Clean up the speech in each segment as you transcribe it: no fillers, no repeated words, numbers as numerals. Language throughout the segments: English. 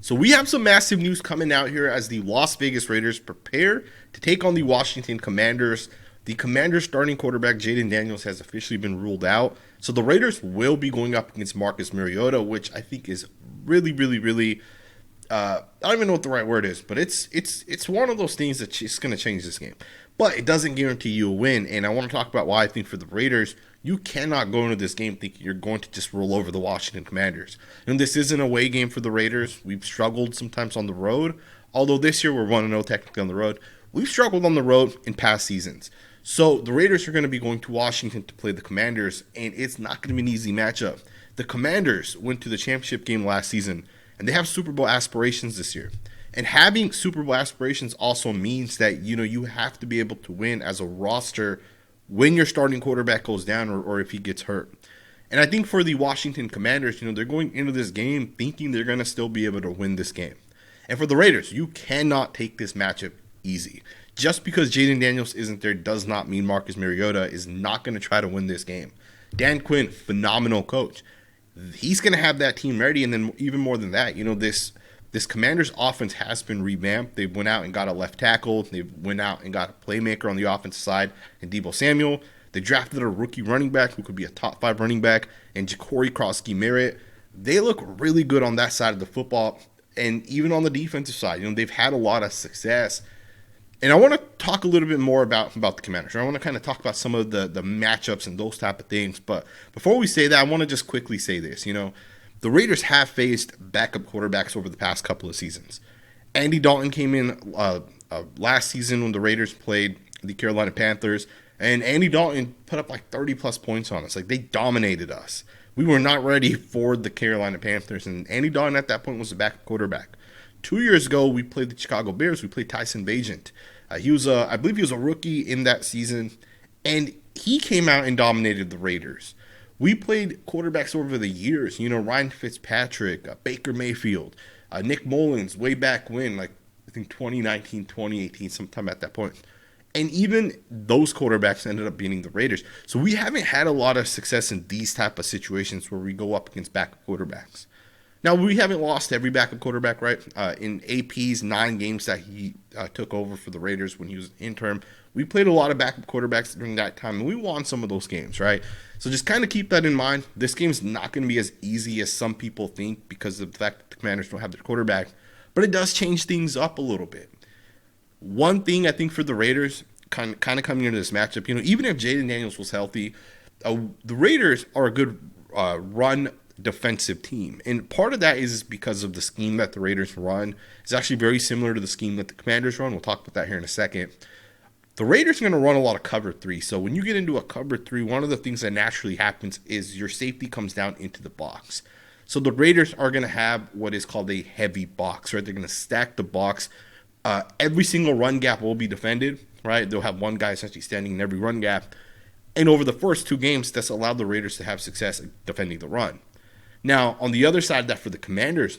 So we have some massive news coming out here as the Las Vegas Raiders prepare to take on the Washington Commanders. The Commanders starting quarterback Jayden Daniels has officially been ruled out. So the Raiders will be going up against Marcus Mariota, which I think is really, I don't even know what the right word is, but it's one of those things that's just going to change this game. But it doesn't guarantee you a win, and I want to talk about why I think for the Raiders, you cannot go into this game thinking you're going to just roll over the Washington Commanders. And this is an away game for the Raiders. We've struggled sometimes on the road, although this year we're 1-0 technically on the road. We've struggled on the road in past seasons. So the Raiders are going to be going to Washington to play the Commanders, and it's not going to be an easy matchup. The Commanders went to the championship game last season, and they have Super Bowl aspirations this year. And having Super Bowl aspirations also means that, you have to be able to win as a roster when your starting quarterback goes down or if he gets hurt. And I think for the Washington Commanders, they're going into this game thinking they're going to still be able to win this game. And for the Raiders, you cannot take this matchup easy. Just because Jayden Daniels isn't there does not mean Marcus Mariota is not going to try to win this game. Dan Quinn, phenomenal coach. He's going to have that team ready, and then even more than that, this Commanders offense has been revamped. They went out and got a left tackle. They went out and got a playmaker on the offensive side in Deebo Samuel. They drafted a rookie running back who could be a top 5 running back, and Ja'Cory Crosby. They look really good on that side of the football, and even on the defensive side. They've had a lot of success. And I want to talk a little bit more about the Commanders. I want to kind of talk about some of the matchups and those type of things. But before we say that, I want to just quickly say this. The Raiders have faced backup quarterbacks over the past couple of seasons. Andy Dalton came in last season when the Raiders played the Carolina Panthers, and Andy Dalton put up like 30-plus points on us. Like, they dominated us. We were not ready for the Carolina Panthers, and Andy Dalton at that point was a backup quarterback. 2 years ago, we played the Chicago Bears. We played Tyson Bagent. I believe he was a rookie in that season, and he came out and dominated the Raiders. We played quarterbacks over the years, Ryan Fitzpatrick, Baker Mayfield, Nick Mullins, way back when, like I think 2019, 2018, sometime at that point. And even those quarterbacks ended up beating the Raiders. So we haven't had a lot of success in these type of situations where we go up against backup quarterbacks. Now, we haven't lost every backup quarterback, right? In AP's 9 games that he took over for the Raiders when he was interim, we played a lot of backup quarterbacks during that time, and we won some of those games, right? So just kind of keep that in mind. This game's not going to be as easy as some people think because of the fact that the Commanders don't have their quarterback, but it does change things up a little bit. One thing I think for the Raiders, kind of coming into this matchup, even if Jayden Daniels was healthy, the Raiders are a good run defensive team. And part of that is because of the scheme that the Raiders run. It's actually very similar to the scheme that the Commanders run. We'll talk about that here in a second. The Raiders are going to run a lot of cover 3. So when you get into a cover 3, one of the things that naturally happens is your safety comes down into the box. So the Raiders are going to have what is called a heavy box, right? They're going to stack the box. Every single run gap will be defended, right? They'll have one guy essentially standing in every run gap. And over the first 2 games, that's allowed the Raiders to have success defending the run. Now, on the other side of that for the Commanders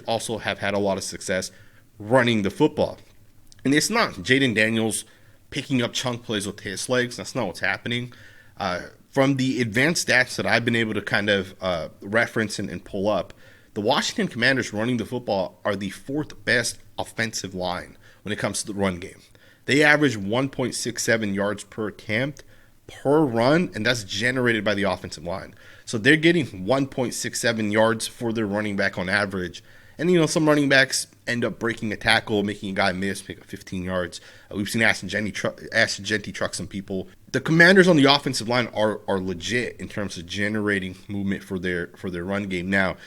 also have had a lot of success running the football. And it's not Jayden Daniels picking up chunk plays with his legs. That's not what's happening. From the advanced stats that I've been able to kind of reference and pull up, the Washington Commanders running the football are the 4th best offensive line when it comes to the run game. They average 1.67 yards per attempt per run, and that's generated by the offensive line. So they're getting 1.67 yards for their running back on average. And, some running backs end up breaking a tackle, making a guy miss, pick up 15 yards. We've seen Ashton Jeanty truck some people. The Commanders on the offensive line are legit in terms of generating movement for their run game. Now,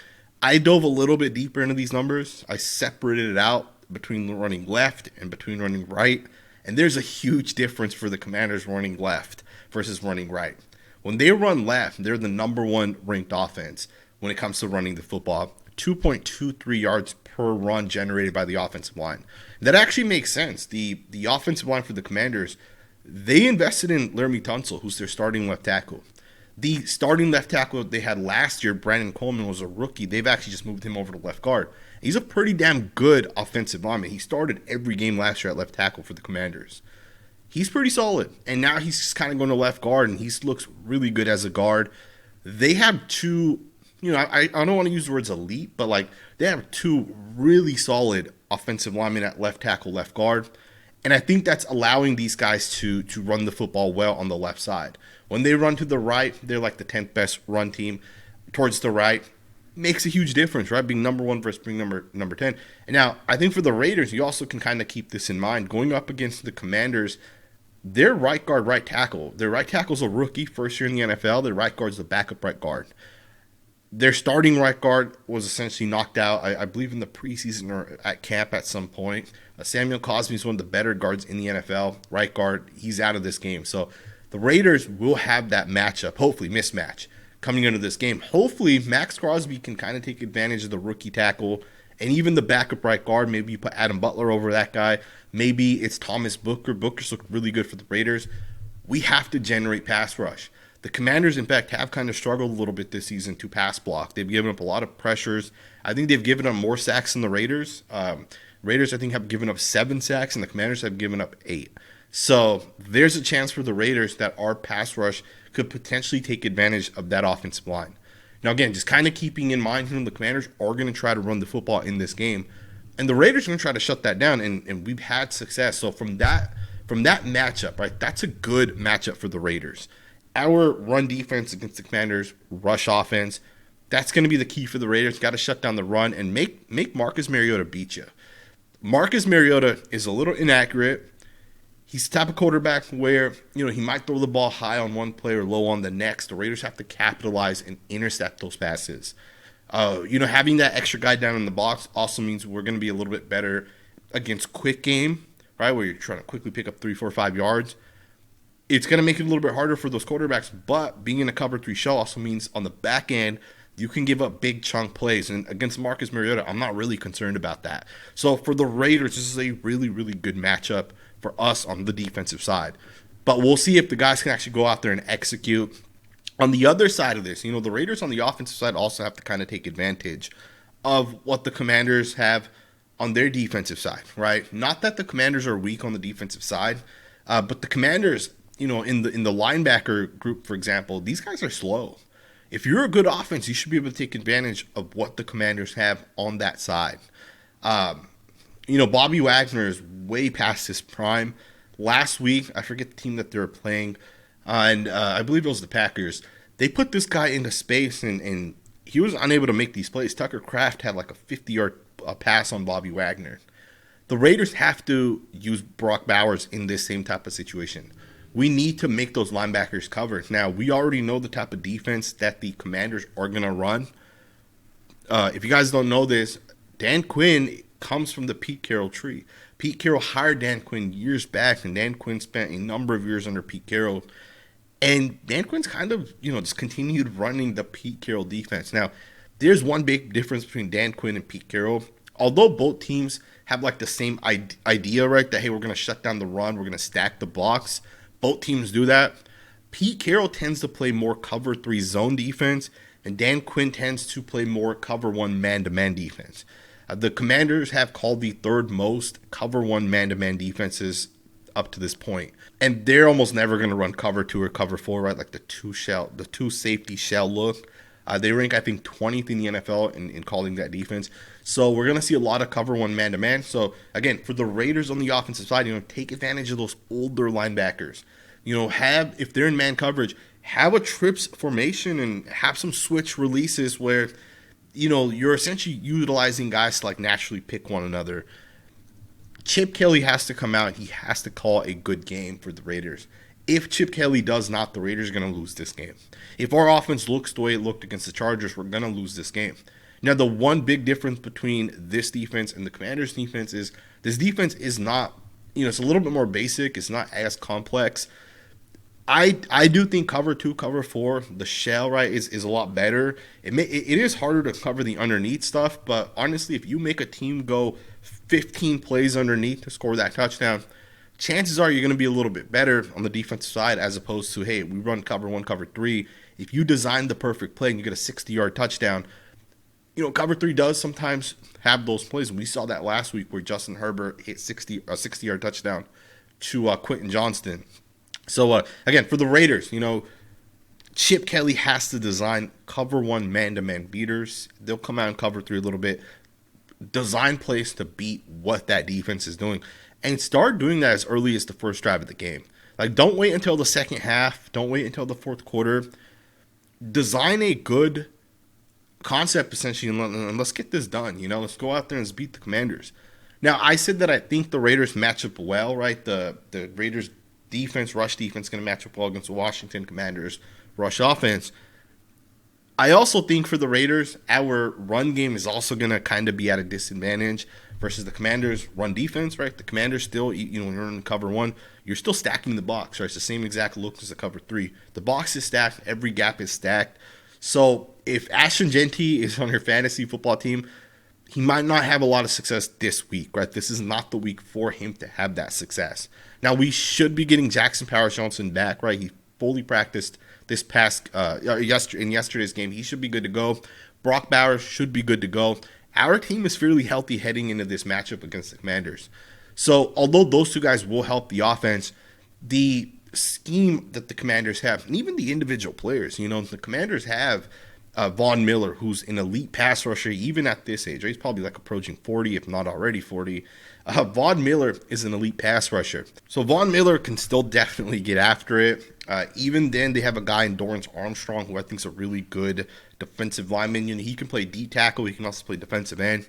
I dove a little bit deeper into these numbers. I separated it out between running left and between running right. And there's a huge difference for the Commanders running left versus running right. When they run left, they're the number 1 ranked offense when it comes to running the football. 2.23 yards per run generated by the offensive line. That actually makes sense. The offensive line for the Commanders, they invested in Laramie Tunsil, who's their starting left tackle. The starting left tackle they had last year, Brandon Coleman, was a rookie. They've actually just moved him over to left guard. He's a pretty damn good offensive lineman. He started every game last year at left tackle for the Commanders. He's pretty solid, and now he's kind of going to left guard, and he looks really good as a guard. They have 2 I don't want to use the words elite, but like they have two really solid offensive linemen at left tackle, left guard. And I think that's allowing these guys to run the football well on the left side. When they run to the right, they're like the 10th best run team. Towards the right makes a huge difference, right? Being number 1 versus being number 10. And now I think for the Raiders, you also can kind of keep this in mind. Going up against the Commanders, their right guard, right tackle. Their right tackle's a rookie, first year in the NFL. Their right guard's the backup right guard. Their starting right guard was essentially knocked out, I believe, in the preseason or at camp at some point. Samuel Cosmi is one of the better guards in the NFL. Right guard, he's out of this game. So the Raiders will have that matchup, hopefully mismatch, coming into this game. Hopefully Maxx Crosby can kind of take advantage of the rookie tackle and even the backup right guard. Maybe you put Adam Butler over that guy. Maybe it's Thomas Booker. Booker's looked really good for the Raiders. We have to generate pass rush. The Commanders, in fact, have kind of struggled a little bit this season to pass block. They've given up a lot of pressures. I think they've given up more sacks than the Raiders. Raiders, I think, have given up 7 sacks, and the Commanders have given up 8. So there's a chance for the Raiders that our pass rush could potentially take advantage of that offensive line. Now, again, just kind of keeping in mind the Commanders are going to try to run the football in this game, and the Raiders are going to try to shut that down, and we've had success. So from that matchup, right, that's a good matchup for the Raiders. Our run defense against the Commanders, rush offense, that's going to be the key for the Raiders. Got to shut down the run and make Marcus Mariota beat you. Marcus Mariota is a little inaccurate. He's the type of quarterback where, he might throw the ball high on one play or low on the next. The Raiders have to capitalize and intercept those passes. Having that extra guy down in the box also means we're going to be a little bit better against quick game, right, where you're trying to quickly pick up 3, 4, 5 yards. It's going to make it a little bit harder for those quarterbacks, but being in a cover 3 shell also means on the back end, you can give up big chunk plays. And against Marcus Mariota, I'm not really concerned about that. So for the Raiders, this is a really, really good matchup for us on the defensive side. But we'll see if the guys can actually go out there and execute. On the other side of this, the Raiders on the offensive side also have to kind of take advantage of what the Commanders have on their defensive side, right? Not that the Commanders are weak on the defensive side, but the Commanders, in the linebacker group, for example, these guys are slow. If you're a good offense, you should be able to take advantage of what the Commanders have on that side. Bobby Wagner is way past his prime. Last week, I forget the team that they were playing, and I believe it was the Packers. They put this guy into space, and he was unable to make these plays. Tucker Kraft had like a 50-yard pass on Bobby Wagner. The Raiders have to use Brock Bowers in this same type of situation. We need to make those linebackers cover. Now, we already know the type of defense that the Commanders are going to run. If you guys don't know this, Dan Quinn comes from the Pete Carroll tree. Pete Carroll hired Dan Quinn years back, and Dan Quinn spent a number of years under Pete Carroll. And Dan Quinn's kind of, just continued running the Pete Carroll defense. Now, there's one big difference between Dan Quinn and Pete Carroll. Although both teams have like the same idea, right, that, hey, we're going to shut down the run, we're going to stack the box. Both teams do that. Pete Carroll tends to play more cover 3 zone defense, and Dan Quinn tends to play more cover 1 man-to-man defense. The Commanders have called the 3rd most cover 1 man-to-man defenses up to this point. And they're almost never going to run cover 2 or cover 4, right? Like the two safety shell look. They rank, I think, 20th in the NFL in calling that defense. So we're going to see a lot of cover 1 man-to-man. So, again, for the Raiders on the offensive side, take advantage of those older linebackers. If they're in man coverage, have a trips formation and have some switch releases where, you're essentially utilizing guys to, like, naturally pick one another. Chip Kelly has to come out. He has to call a good game for the Raiders. If Chip Kelly does not, the Raiders are going to lose this game. If our offense looks the way it looked against the Chargers, we're going to lose this game. Now, the one big difference between this defense and the Commanders' defense is this defense is not, it's a little bit more basic. It's not as complex. I do think cover 2, cover 4, the shell, right, is a lot better. It is harder to cover the underneath stuff, but honestly, if you make a team go 15 plays underneath to score that touchdown, chances are you're going to be a little bit better on the defensive side as opposed to, hey, we run cover 1, cover 3. If you design the perfect play and you get a 60-yard touchdown, cover 3 does sometimes have those plays. We saw that last week where Justin Herbert hit a 60-yard touchdown to Quentin Johnston. So, again, for the Raiders, Chip Kelly has to design cover one man-to-man beaters. They'll come out and cover three a little bit. Design plays to beat what that defense is doing. And start doing that as early as the first drive of the game. Like, don't wait until the second half. Don't wait until the fourth quarter. Design a good concept, essentially, and let's get this done. Let's go out there and beat the Commanders. Now, I said that I think the Raiders match up well, right? The Raiders defense, rush defense, going to match up well against the Washington Commanders rush offense. I also think for the Raiders, our run game is also going to kind of be at a disadvantage versus the Commanders' run defense, right? The Commanders still, when you're in cover one, you're still stacking the box, right? It's the same exact look as the cover three. The box is stacked. Every gap is stacked. So if Ashton Jeanty is on your fantasy football team, he might not have a lot of success this week, right? This is not the week for him to have that success. Now, we should be getting Jackson Powers-Johnson back, right? He fully practiced this past in yesterday's game. He should be good to go. Brock Bowers should be good to go. Our team is fairly healthy heading into this matchup against the Commanders. So, although those two guys will help the offense, the scheme that the Commanders have, and even the individual players, the Commanders have Von Miller, who's an elite pass rusher, even at this age. Right? He's probably like approaching 40, if not already 40. Von Miller is an elite pass rusher. So Von Miller can still definitely get after it. Even then, they have a guy in Dorrance Armstrong, who I think is a really good defensive lineman. He can play D tackle. He can also play defensive end.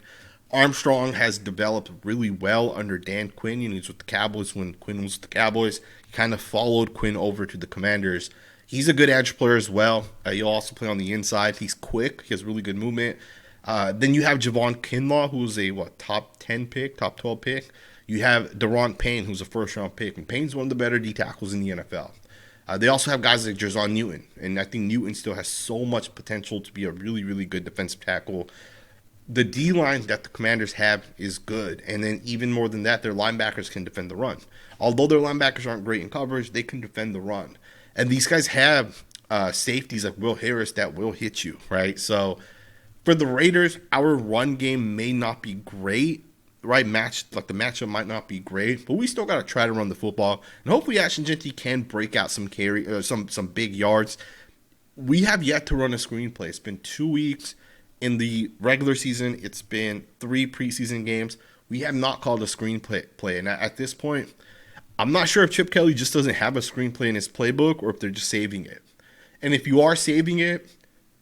Armstrong has developed really well under Dan Quinn. He's with the Cowboys when Quinn was with the Cowboys. He kind of followed Quinn over to the Commanders. He's a good edge player as well. He'll also play on the inside. He's quick. He has really good movement. Then you have Javon Kinlaw, who's a top 10 pick, top 12 pick. You have Daron Payne, who's a first-round pick. And Payne's one of the better D tackles in the NFL. They also have guys like Jerzon Newton. And I think Newton still has so much potential to be a really, really good defensive tackle. The D-line that the Commanders have is good. And then even more than that, their linebackers can defend the run. Although their linebackers aren't great in coverage, they can defend the run. And these guys have safeties like Will Harris that will hit you, right? So for the Raiders, our run game may not be great, right? The matchup might not be great, but we still got to try to run the football. And hopefully Ashton Jeanty can break out some some big yards. We have yet to run a screenplay. It's been 2 weeks. In the regular season, it's been 3 preseason games. We have not called a screenplay. And at this point, I'm not sure if Chip Kelly just doesn't have a screenplay in his playbook or if they're just saving it. And if you are saving it,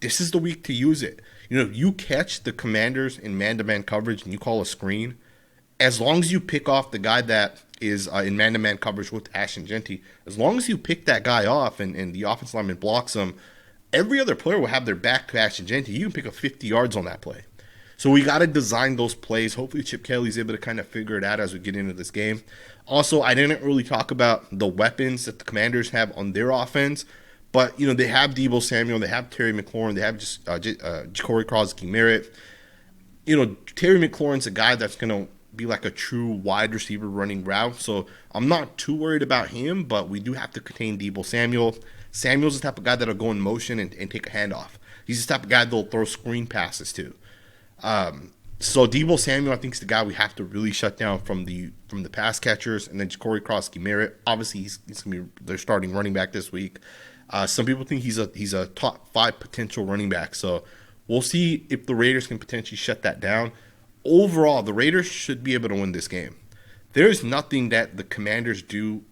this is the week to use it. You catch the Commanders in man-to-man coverage and you call a screen, as long as you pick off the guy that is in man-to-man coverage with Ashton Jeanty, as long as you pick that guy off and the offensive lineman blocks him, every other player will have their back to Ashton Jeanty. You can pick up 50 yards on that play. So we got to design those plays. Hopefully Chip Kelly's able to kind of figure it out as we get into this game. Also, I didn't really talk about the weapons that the Commanders have on their offense. But, they have Deebo Samuel. They have Terry McLaurin. They have just Corey Crosby Merritt. Terry McLaurin's a guy that's going to be like a true wide receiver running route. So I'm not too worried about him, but we do have to contain Deebo Samuel. Samuel's the type of guy that'll go in motion and take a handoff. He's the type of guy that'll throw screen passes to. So Deebo Samuel, I think, is the guy we have to really shut down from the pass catchers. And then Corey Crosby Merritt, obviously he's going to be their starting running back this week. Some people think he's a top 5 potential running back. So we'll see if the Raiders can potentially shut that down. Overall, the Raiders should be able to win this game. There's nothing that the Commanders do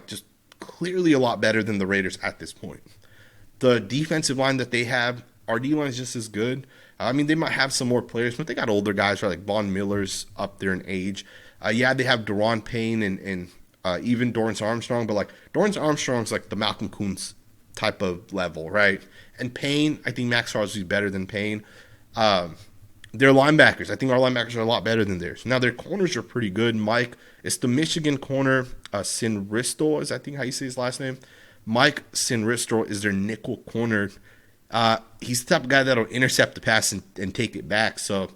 just clearly a lot better than the Raiders at this point. The defensive line that they have, our D-line is just as good. They might have some more players, but they got older guys, right? Like Von Miller's up there in age. They have Daron Payne and even Dorrance Armstrong, but Dorrance Armstrong's like the Malcolm Koonce type of level, right? And Payne, I think Maxx is better than Payne. Their linebackers, I think our linebackers are a lot better than theirs. Now, their corners are pretty good. Mike, it's the Michigan corner, Sinristo is I think how you say his last name. Mike Sinristo is their nickel corner. He's the type of guy that'll intercept the pass and take it back. So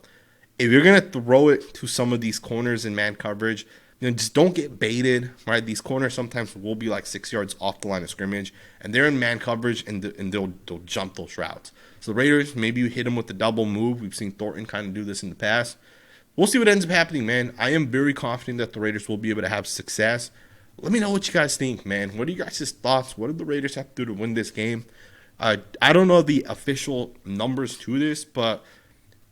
if you're going to throw it to some of these corners in man coverage, just don't get baited, right? These corners sometimes will be 6 yards off the line of scrimmage, and they're in man coverage, and they'll jump those routes. So the Raiders, maybe you hit them with the double move. We've seen Thornton kind of do this in the past. We'll see what ends up happening, man. I am very confident that the Raiders will be able to have success. Let me know what you guys think, man. What are you guys' thoughts? What do the Raiders have to do to win this game? I don't know the official numbers to this, but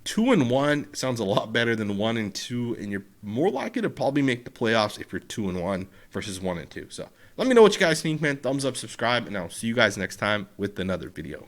2-1 sounds a lot better than 1-2, and you're more likely to probably make the playoffs if you're 2-1 versus 1-2. So let me know what you guys think, man. Thumbs up, subscribe, and I'll see you guys next time with another video.